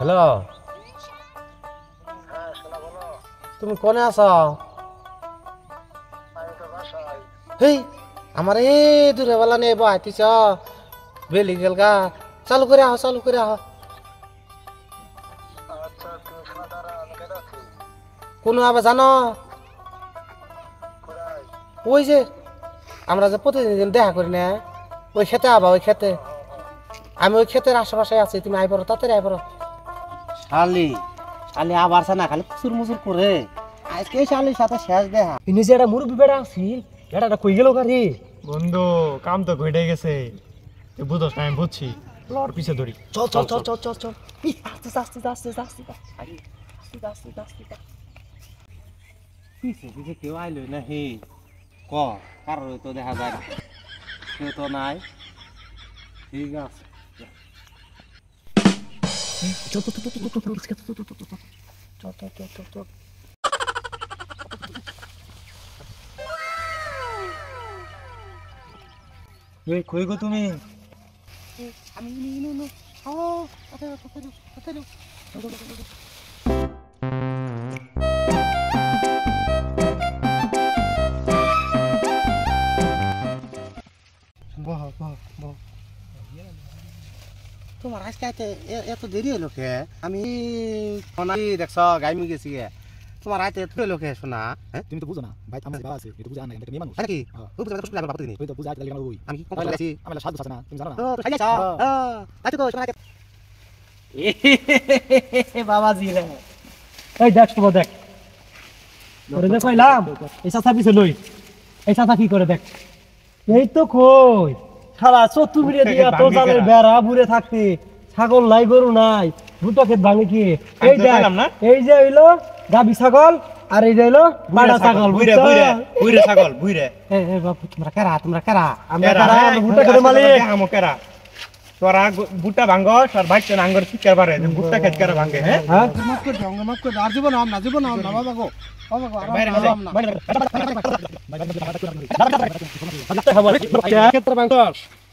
Hello, তুমি কোনে আছো? হেই আমার এই দূরে বেলা নেই বহাইতিছ বেলি গেল গা। চালু করে আহ, চালু করে আহ। কোনো আবার জানো ওই যে আমরা যে প্রতিদিন দেখা করি না ওই খেতে আবা, ওই খেতে আমি ওই ক্ষেতের আশেপাশে আছি। তুমি আই পড়ো, তাড়াতাড়ি আই পড়ো। শালি শালি আবার না খালি কুচুর মুচুর করে আজকে শালির সাথে শেষ দেখা। ইনি যে একটা মুরব্বী বেড়া আছিল এটা কই গেল গাড়ি। বন্ধু কাম তো ঘটে গেছে, তুই বুঝোস না, আমি বুঝছি। লর পিছে ধরি, চল চল চল চল চল চল। আস্তে আস্তে আস্তে আস্তে আস্তে। পিছে পিছে কেউ আইলো না হে ক কারো তো দেখা যায় না, কেউ তো নাই। ঠিক আছে চল চল চল চল চল চল চল। এই কই গো তুমি? আমি বহ বহ বহ। তোমার আজকে এত দেরি হলো কে? আমি দেখছ গাইমি গেছি গে, তোমার আইতে এত হলো কে শোনা? তুমি তো বুঝো না ভাই, আমার বাবা আছে তুমি তো বুঝা না, এটা মেয়ে মানুষ কি তুই বুঝতে পারছিস না? তুই তো বুঝা লাগি না ওই আমি কি কোন কথা বলছি? আমি সাধু আছে না, তুমি জানো না? তো খাই যাচ্ছ তাই তো শোনা। বাবাজি রে এই দেখ তো দেখ ওরে দেখ কইলাম এই চাচা পিছে লই, এই চাচা কি করে দেখ। এই তো কই শালা চতুর্দিকে দিয়া তো জালের বেড়া বুড়ে থাকতে ছাগল নাই গরু নাই দুটো ক্ষেত ভাঙে কি। এই দেখ এই যে হইলো গাবি ছাগল আর এই যে হইলো পাড়া ছাগল। বুইরে বুইরে বুইরে ছাগল বুইরে। এ বাপু তোমরা কারা আমরা কারা দুটো ক্ষেত মালিক আমো কেরা তোরা বুটটা ভাঙ্গস আর ভাইতে নাঙ্গর শিকার পারে যে বুটটা খেত করে ভাঙ্গে। হ্যাঁ হ্যাঁ মাফ করে দাও, মাফ করে দাও। আর জীবন না জীবন না বাবা গো, বাবা গো বাইরে আর না।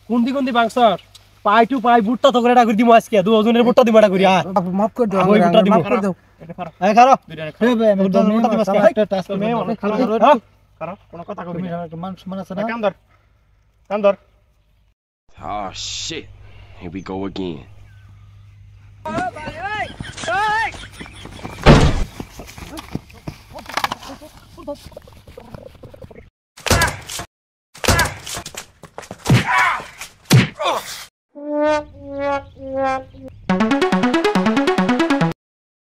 কোনদি বাংসর পাই টু পাই বুটটা তো করে এটা করে দিমু আজকে দুজনের বুটটা দিমু এটা করি। আর মাফ করে দাও, ওই বুটটা দিমু। মাফ করে দাও। এই খারো এই বে আমি তো বুটটা দিমু আজকে। একটা টাস্ক মে কারো কোন কথা কবি না, মান সম্মান আছে না? কাম ধর। Oh shit. Here we go again. Hey!